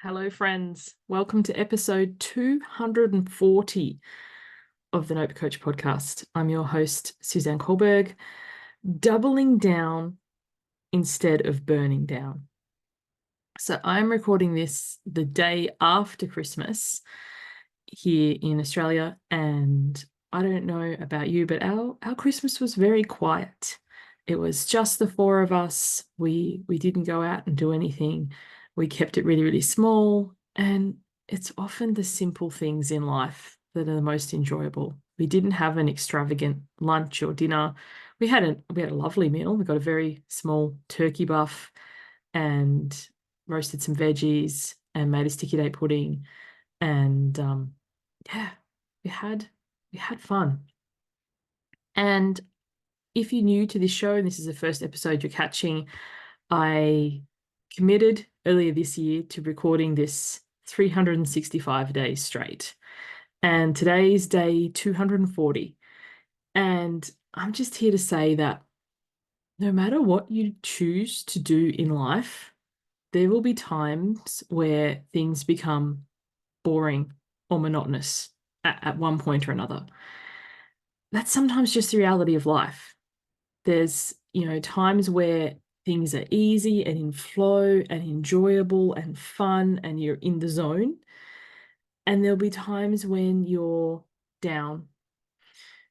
Hello, friends. Welcome to episode 240 of the Note Coach podcast. I'm your host, Suzanne Culberg. Doubling down instead of burning down. So I'm recording this the day after Christmas here in Australia, and I don't know about you, but our Christmas was very quiet. It was just the four of us. We didn't go out and do anything. We kept it really, really small, and it's often the simple things in life that are the most enjoyable. We didn't have an extravagant lunch or dinner. We had a lovely meal. We got a very small turkey buff and roasted some veggies and made a sticky date pudding. And yeah, we had fun. And if you're new to this show and this is the first episode you're catching, I committed earlier this year to recording this 365 days straight. And today's day 240. And I'm just here to say that no matter what you choose to do in life, there will be times where things become boring or monotonous at one point or another. That's sometimes just the reality of life. There's, times where things are easy and in flow and enjoyable and fun and you're in the zone. And there'll be times when you're down,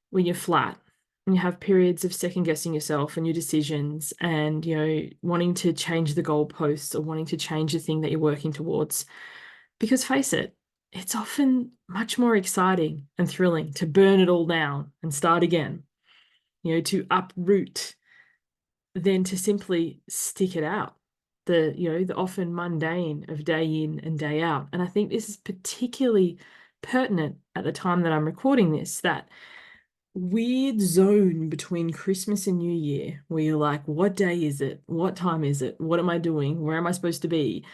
when you're flat, and you have periods of second guessing yourself and your decisions and, wanting to change the goalposts or wanting to change the thing that you're working towards. Because face it, it's often much more exciting and thrilling to burn it all down and start again, to uproot than to simply stick it out. The often mundane of day in and day out. And I think this is particularly pertinent at the time that I'm recording this, that weird zone between Christmas and New Year where you're like, what day is it? What time is it? What am I doing? Where am I supposed to be?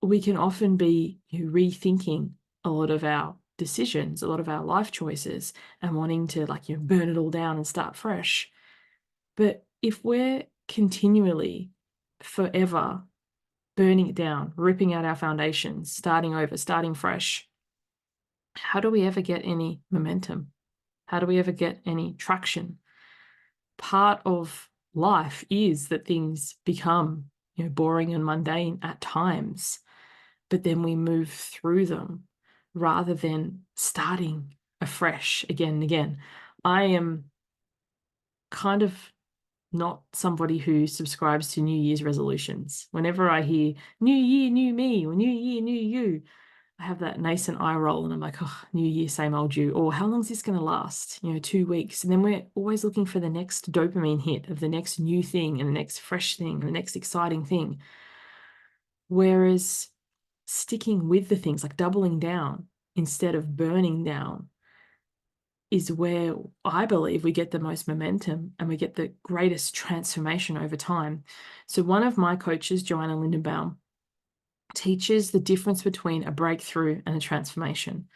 We can often be rethinking a lot of our decisions, a lot of our life choices, and wanting to burn it all down and start fresh. But if we're continually, forever burning it down, ripping out our foundations, starting over, starting fresh, how do we ever get any momentum? How do we ever get any traction? Part of life is that things become, boring and mundane at times, but then we move through them rather than starting afresh again and again. I am kind of not somebody who subscribes to New Year's resolutions. Whenever I hear New Year, new me, or New Year, new you, I have that nascent eye roll and I'm like, oh, New Year, same old you. Or how long is this going to last? 2 weeks. And then we're always looking for the next dopamine hit of the next new thing and the next fresh thing and the next exciting thing. Whereas sticking with the things, like doubling down instead of burning down, is where I believe we get the most momentum and we get the greatest transformation over time. So one of my coaches, Joanna Lindenbaum, teaches the difference between a breakthrough and a transformation.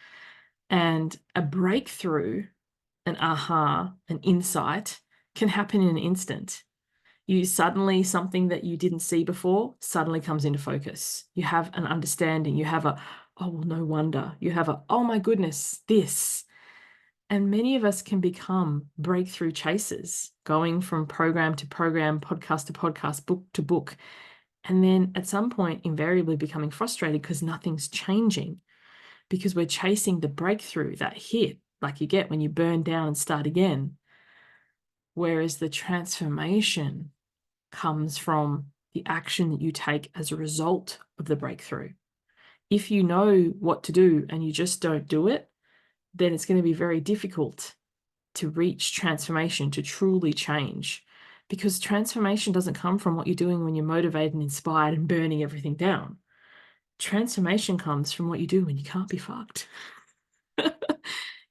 And a breakthrough, an aha, an insight can happen in an instant. You suddenly, something that you didn't see before suddenly comes into focus. You have an understanding. You have a, oh, well, no wonder. You have a, oh my goodness, this. And many of us can become breakthrough chasers, going from program to program, podcast to podcast, book to book. And then at some point, invariably becoming frustrated because nothing's changing, because we're chasing the breakthrough, that hit, like you get when you burn down and start again. Whereas the transformation comes from the action that you take as a result of the breakthrough. If you know what to do and you just don't do it, then it's going to be very difficult to reach transformation, to truly change. Because transformation doesn't come from what you're doing when you're motivated and inspired and burning everything down. Transformation comes from what you do when you can't be fucked.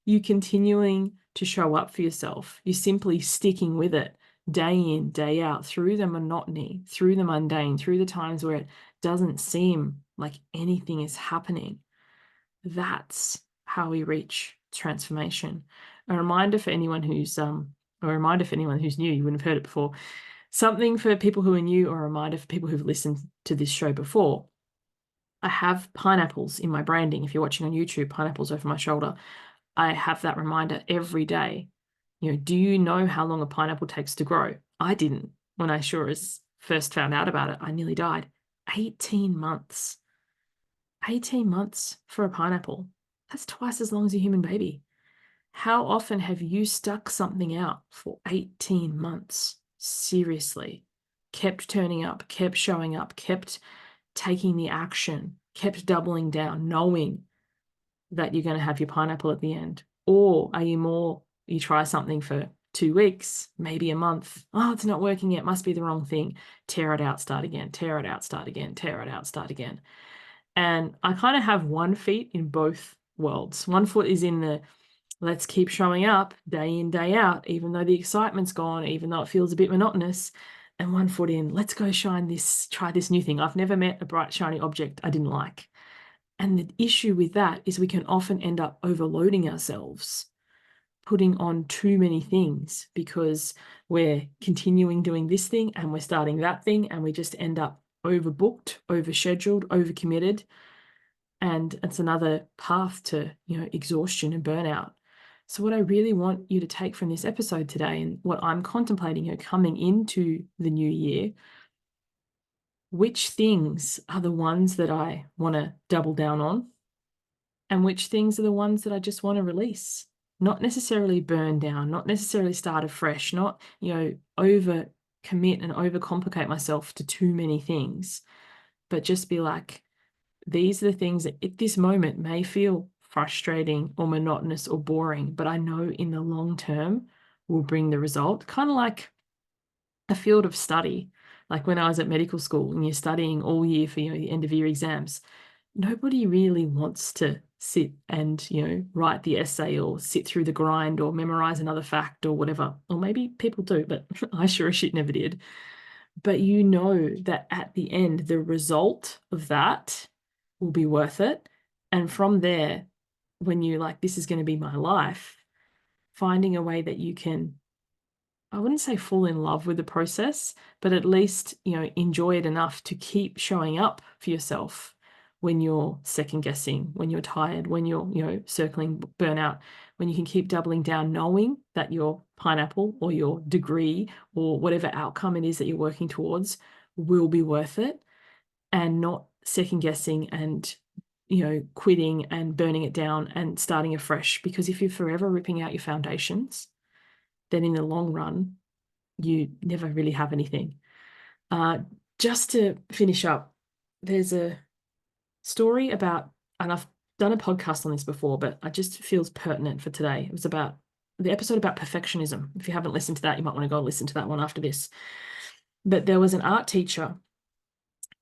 You continuing to show up for yourself. You're simply sticking with it day in, day out, through the monotony, through the mundane, through the times where it doesn't seem like anything is happening. That's how we reach transformation. A reminder for anyone who's new, you wouldn't have heard it before. Something for people who are new, or a reminder for people who've listened to this show before. I have pineapples in my branding. If you're watching on YouTube, pineapples over my shoulder. I have that reminder every day. Do you know how long a pineapple takes to grow? I didn't. When I first found out about it, I nearly died. 18 months. 18 months for a pineapple. That's twice as long as a human baby. How often have you stuck something out for 18 months? Seriously. Kept turning up, kept showing up, kept taking the action, kept doubling down, knowing that you're going to have your pineapple at the end? Or are you try something for 2 weeks, maybe a month. Oh, it's not working yet. Must be the wrong thing. Tear it out, start again, tear it out, start again, tear it out, start again. And I kind of have 1 foot in both worlds. 1 foot is in the let's keep showing up day in, day out, even though the excitement's gone, even though it feels a bit monotonous. And 1 foot in, let's go try this new thing. I've never met a bright, shiny object I didn't like. And the issue with that is we can often end up overloading ourselves, putting on too many things because we're continuing doing this thing and we're starting that thing, and we just end up overbooked, overscheduled, overcommitted. And it's another path to, exhaustion and burnout. So what I really want you to take from this episode today, and what I'm contemplating, coming into the new year, which things are the ones that I want to double down on, and which things are the ones that I just want to release, not necessarily burn down, not necessarily start afresh, not, over commit and overcomplicate myself to too many things, but just be like, these are the things that at this moment may feel frustrating or monotonous or boring, but I know in the long term will bring the result. Kind of like a field of study, like when I was at medical school and you're studying all year for, the end of year exams. Nobody really wants to sit and, write the essay or sit through the grind or memorize another fact or whatever. Or maybe people do, but I sure as shit never did. But that at the end, the result of that will be worth it. And from there, when you're like, this is going to be my life, finding a way that you can, I wouldn't say fall in love with the process, but at least, enjoy it enough to keep showing up for yourself when you're second guessing, when you're tired, when you're, circling burnout, when you can keep doubling down, knowing that your pineapple or your degree or whatever outcome it is that you're working towards will be worth it, and not second guessing and, quitting and burning it down and starting afresh. Because if you're forever ripping out your foundations, then in the long run, you never really have anything. Just to finish up, there's a story about, and I've done a podcast on this before, but it just feels pertinent for today. It was about the episode about perfectionism. If you haven't listened to that, you might want to go listen to that one after this. But there was an art teacher,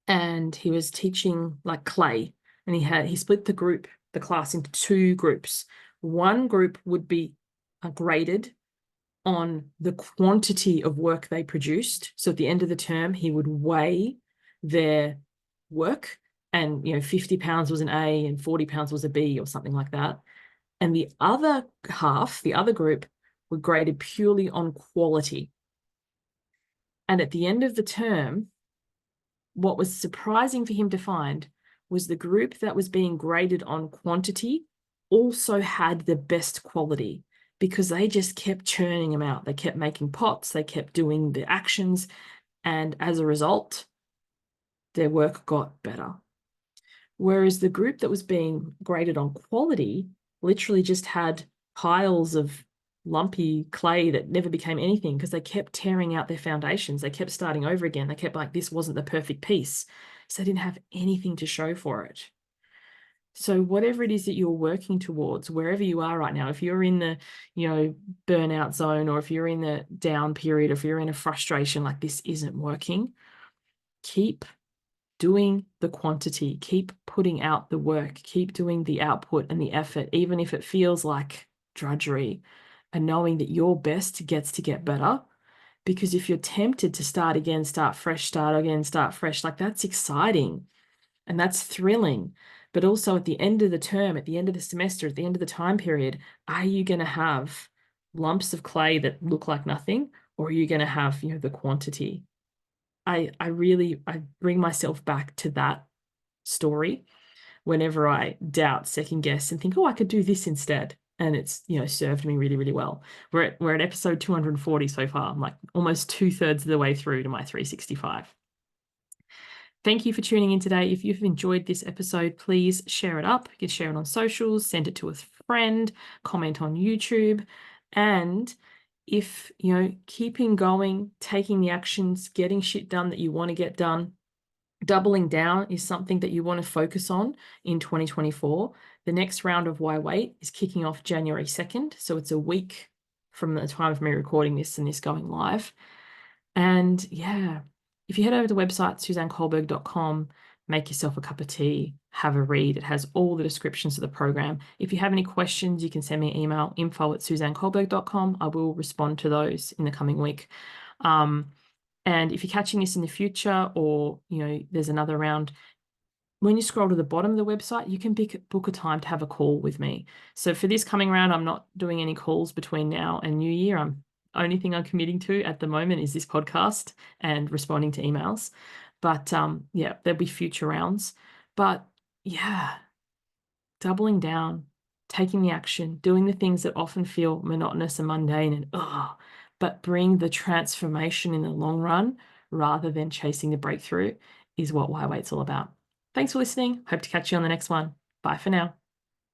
and he was teaching like clay, and he split the class into 2 groups. One group would be graded on the quantity of work they produced. So at the end of the term, he would weigh their work, and 50 pounds was an A and 40 pounds was a B or something like that. And the other half, the other group, were graded purely on quality. And at the end of the term, what was surprising for him to find was the group that was being graded on quantity also had the best quality, because they just kept churning them out. They kept making pots, they kept doing the actions, and as a result, their work got better. Whereas the group that was being graded on quality literally just had piles of lumpy clay that never became anything, because they kept tearing out their foundations. They kept starting over again. They kept like, this wasn't the perfect piece. So they didn't have anything to show for it. So whatever it is that you're working towards, wherever you are right now, if you're in the, burnout zone, or if you're in the down period, or if you're in a frustration like this isn't working, keep doing the quantity, keep putting out the work, keep doing the output and the effort, even if it feels like drudgery, and knowing that your best gets to get better. Because if you're tempted to start again, start fresh, start again, start fresh, like that's exciting and that's thrilling. But also at the end of the term, at the end of the semester, at the end of the time period, are you going to have lumps of clay that look like nothing? or are you going to have, the quantity? I bring myself back to that story whenever I doubt, second guess, and think, oh, I could do this instead. And it's, served me really, really well. We're at episode 240 so far. I'm like almost 2/3 of the way through to my 365. Thank you for tuning in today. If you've enjoyed this episode, please share it up. You can share it on socials, send it to a friend, comment on YouTube. And if, keeping going, taking the actions, getting shit done that you want to get done, doubling down is something that you want to focus on in 2024. The next round of Why Wait is kicking off January 2nd. So it's a week from the time of me recording this and this going live. And yeah, if you head over to the website, suzanneculberg.com, make yourself a cup of tea, have a read. It has all the descriptions of the program. If you have any questions, you can send me an email, info@suzanneculberg.com. I will respond to those in the coming week. And if you're catching this in the future, or, there's another round, when you scroll to the bottom of the website, you can book a time to have a call with me. So for this coming round, I'm not doing any calls between now and New Year. Only thing I'm committing to at the moment is this podcast and responding to emails. But yeah, there'll be future rounds. But yeah, doubling down, taking the action, doing the things that often feel monotonous and mundane and but bring the transformation in the long run rather than chasing the breakthrough is what Why Wait's all about. Thanks for listening. Hope to catch you on the next one. Bye for now.